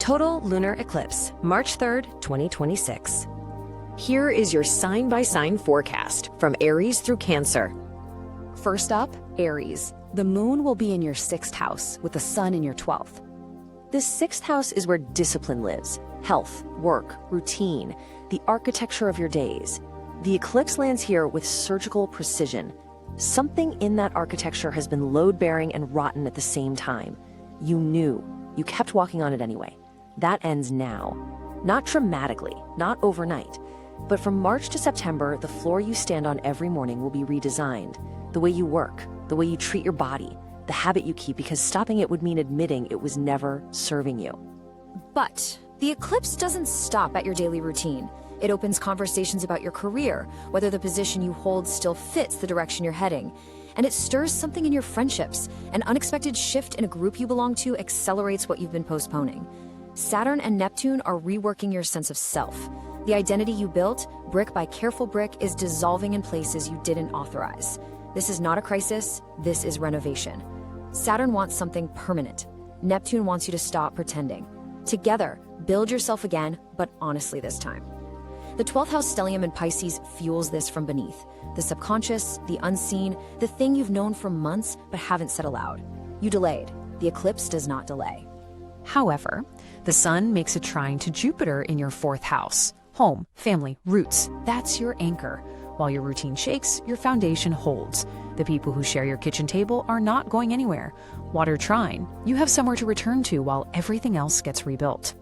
Total lunar eclipse, March 3rd, 2026. Here is your sign-by-sign forecast from Aries through Cancer. First up, Aries. The moon will be in your 6th house with the sun in your 12th. This 6th house is where discipline lives, health, work, routine, the architecture of your days. The eclipse lands here with surgical precision. Something in that architecture has been load-bearing and rotten at the same time. You knew. You kept walking on it anyway. That ends now. Not dramatically, not overnight. But from March to September, the floor you stand on every morning will be redesigned. The way you work, the way you treat your body, the habit you keep, because stopping it would mean admitting it was never serving you. But the eclipse doesn't stop at your daily routine. It opens conversations about your career, whether the position you hold still fits the direction you're heading. And it stirs something in your friendships. An unexpected shift in a group you belong to accelerates what you've been postponing. Saturn and Neptune are reworking your sense of self. The identity you built, brick by careful brick, is dissolving in places you didn't authorize. This is not a crisis, this is renovation. Saturn wants something permanent. Neptune wants you to stop pretending. Together, build yourself again, but honestly this time. The 12th house stellium in Pisces fuels this from beneath. The subconscious, the unseen, the thing you've known for months but haven't said aloud. You delayed. The eclipse does not delay. However, the sun makes a trine to Jupiter in your 4th house. Home, family, roots, that's your anchor. While your routine shakes, your foundation holds. The people who share your kitchen table are not going anywhere. Water trine, you have somewhere to return to while everything else gets rebuilt.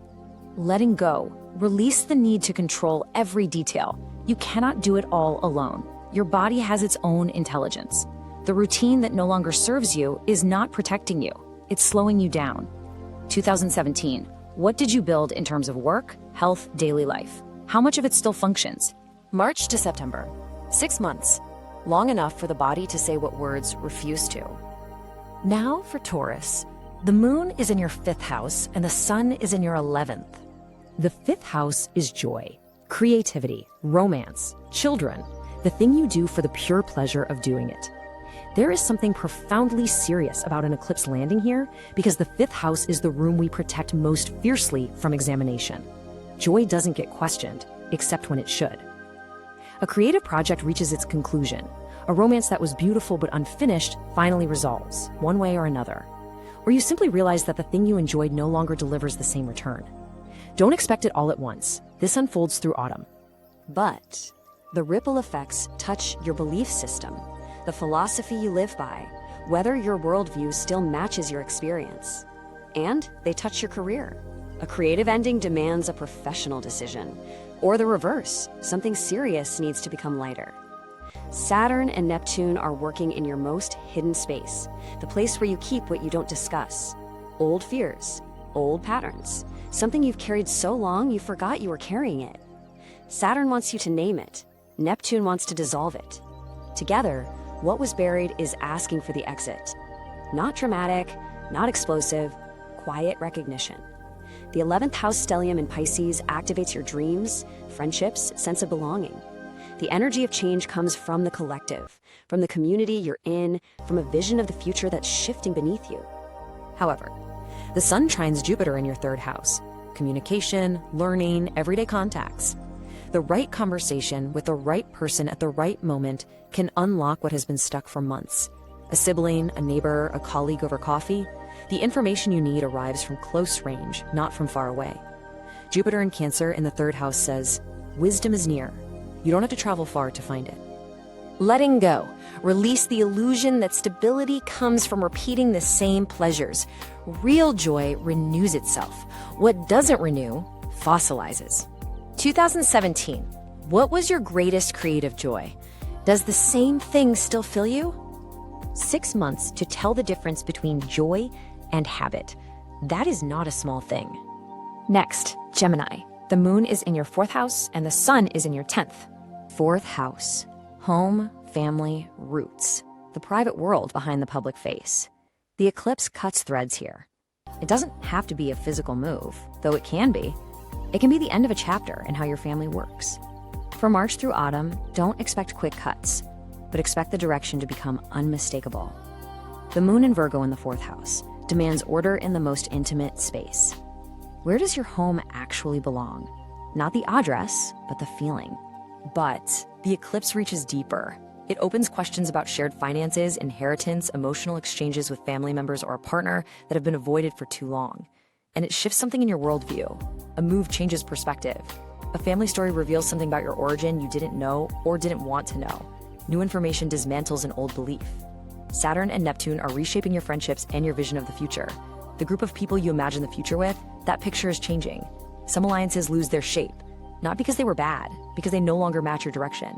Letting go. Release the need to control every detail. You cannot do it all alone. Your body has its own intelligence. The routine that no longer serves you is not protecting you. It's slowing you down. 2017. What did you build in terms of work, health, daily life? How much of it still functions? March to September. 6 months. Long enough for the body to say what words refuse to. Now for Taurus. The moon is in your 5th house and the sun is in your 11th. The 5th house is joy, creativity, romance, children, the thing you do for the pure pleasure of doing it. There is something profoundly serious about an eclipse landing here because the 5th house is the room we protect most fiercely from examination. Joy doesn't get questioned, except when it should. A creative project reaches its conclusion. A romance that was beautiful but unfinished finally resolves, one way or another. Or you simply realize that the thing you enjoyed no longer delivers the same return. Don't expect it all at once. This unfolds through autumn. But the ripple effects touch your belief system, the philosophy you live by, whether your worldview still matches your experience. And they touch your career. A creative ending demands a professional decision. Or the reverse, something serious needs to become lighter. Saturn and Neptune are working in your most hidden space, the place where you keep what you don't discuss. Old fears, old patterns, something you've carried so long you forgot you were carrying it. Saturn wants you to name it. Neptune wants to dissolve it. Together, what was buried is asking for the exit. Not dramatic, not explosive, quiet recognition. The 11th house stellium in Pisces activates your dreams, friendships, sense of belonging. The energy of change comes from the collective, from the community you're in, from a vision of the future that's shifting beneath you. However, the sun trines Jupiter in your 3rd house. Communication, learning, everyday contacts. The right conversation with the right person at the right moment can unlock what has been stuck for months. A sibling, a neighbor, a colleague over coffee. The information you need arrives from close range, not from far away. Jupiter in Cancer in the 3rd house says, wisdom is near. You don't have to travel far to find it. Letting go. Release the illusion that stability comes from repeating the same pleasures. Real joy renews itself. What doesn't renew fossilizes. 2017. What was your greatest creative joy? Does the same thing still fill you? 6 months to tell the difference between joy and habit. That is not a small thing. Next, Gemini. The moon is in your 4th house and the sun is in your 10th. 4th house. Home, family, roots. The private world behind the public face. The eclipse cuts threads here. It doesn't have to be a physical move, though it can be. It can be the end of a chapter in how your family works. For March through autumn, don't expect quick cuts, but expect the direction to become unmistakable. The moon in Virgo in the 4th house demands order in the most intimate space. Where does your home actually belong? Not the address, but the feeling. But the eclipse reaches deeper. It opens questions about shared finances, inheritance, emotional exchanges with family members or a partner that have been avoided for too long. And it shifts something in your worldview. A move changes perspective. A family story reveals something about your origin you didn't know or didn't want to know. New information dismantles an old belief. Saturn and Neptune are reshaping your friendships and your vision of the future. The group of people you imagine the future with, that picture is changing. Some alliances lose their shape, not because they were bad, because they no longer match your direction.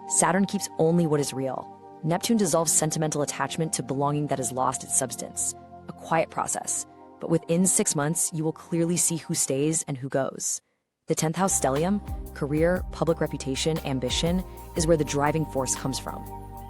Saturn keeps only what is real. Neptune dissolves sentimental attachment to belonging that has lost its substance. A quiet process, but within 6 months, you will clearly see who stays and who goes. The 10th house stellium, career, public reputation, ambition, is where the driving force comes from.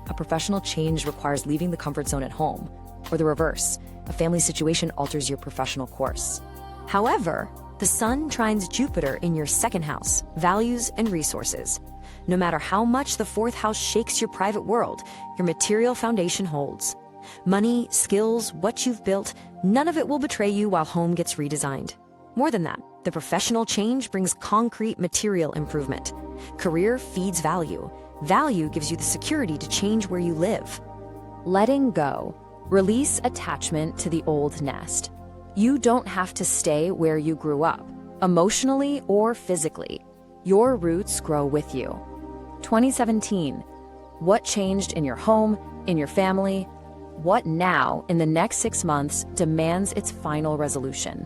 A professional change requires leaving the comfort zone at home, or the reverse, a family situation alters your professional course. However, the sun trines Jupiter in your 2nd house, values and resources. No matter how much the 4th house shakes your private world, your material foundation holds. Money, skills, what you've built, none of it will betray you while home gets redesigned. More than that, the professional change brings concrete material improvement. Career feeds value. Value gives you the security to change where you live. Letting go. Release attachment to the old nest. You don't have to stay where you grew up, emotionally or physically. Your roots grow with you. 2017. What changed in your home, in your family? What now, in the next 6 months, demands its final resolution?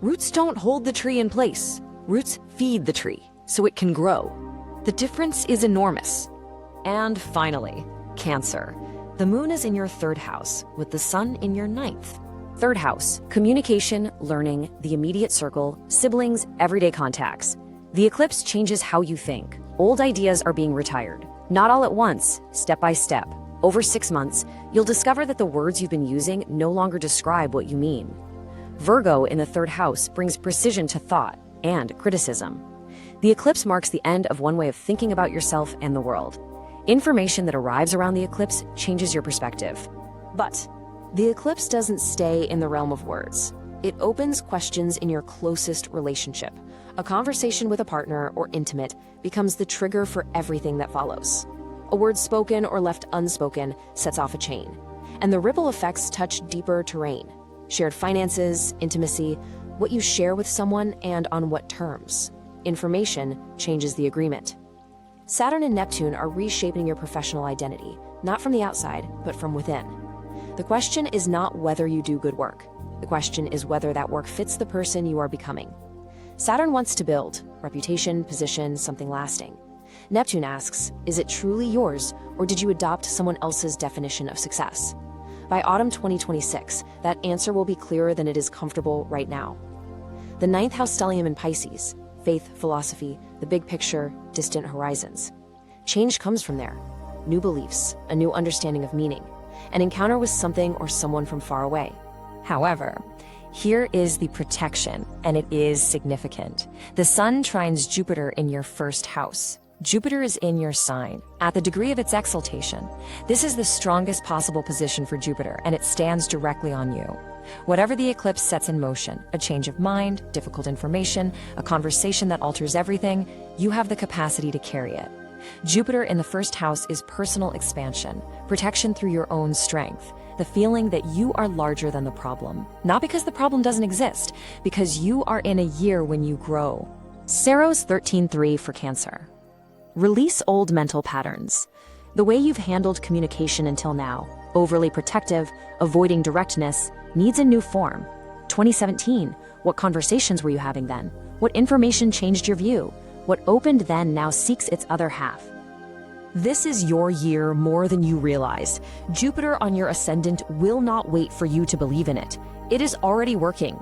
Roots don't hold the tree in place. Roots feed the tree, so it can grow. The difference is enormous. And finally, Cancer. The moon is in your 3rd house, with the sun in your 9th. 3rd house, communication, learning, the immediate circle, siblings, everyday contacts. The eclipse changes how you think. Old ideas are being retired. Not all at once, step by step. Over 6 months, you'll discover that the words you've been using no longer describe what you mean. Virgo in the 3rd house brings precision to thought and criticism. The eclipse marks the end of one way of thinking about yourself and the world. Information that arrives around the eclipse changes your perspective. But the eclipse doesn't stay in the realm of words. It opens questions in your closest relationship. A conversation with a partner or intimate becomes the trigger for everything that follows. A word spoken or left unspoken sets off a chain, and the ripple effects touch deeper terrain. Shared finances, intimacy, what you share with someone and on what terms. Information changes the agreement. Saturn and Neptune are reshaping your professional identity, not from the outside, but from within. The question is not whether you do good work. The question is whether that work fits the person you are becoming. Saturn wants to build reputation, position, something lasting. Neptune asks, is it truly yours, or did you adopt someone else's definition of success? By autumn 2026, that answer will be clearer than it is comfortable right now. The 9th house stellium in Pisces, faith, philosophy, the big picture, distant horizons. Change comes from there. New beliefs, a new understanding of meaning, an encounter with something or someone from far away. However, here is the protection, and it is significant. The sun trines Jupiter in your 1st house. Jupiter is in your sign, at the degree of its exaltation. This is the strongest possible position for Jupiter, and it stands directly on you. Whatever the eclipse sets in motion, a change of mind, difficult information, a conversation that alters everything, you have the capacity to carry it. Jupiter in the 1st house is personal expansion, protection through your own strength, the feeling that you are larger than the problem. Not because the problem doesn't exist, because you are in a year when you grow. Saros 13.3 for Cancer. Release old mental patterns. The way you've handled communication until now, overly protective, avoiding directness, needs a new form. 2017, what conversations were you having then? What information changed your view? What opened then now seeks its other half. This is your year more than you realize. Jupiter on your ascendant will not wait for you to believe in it. It is already working.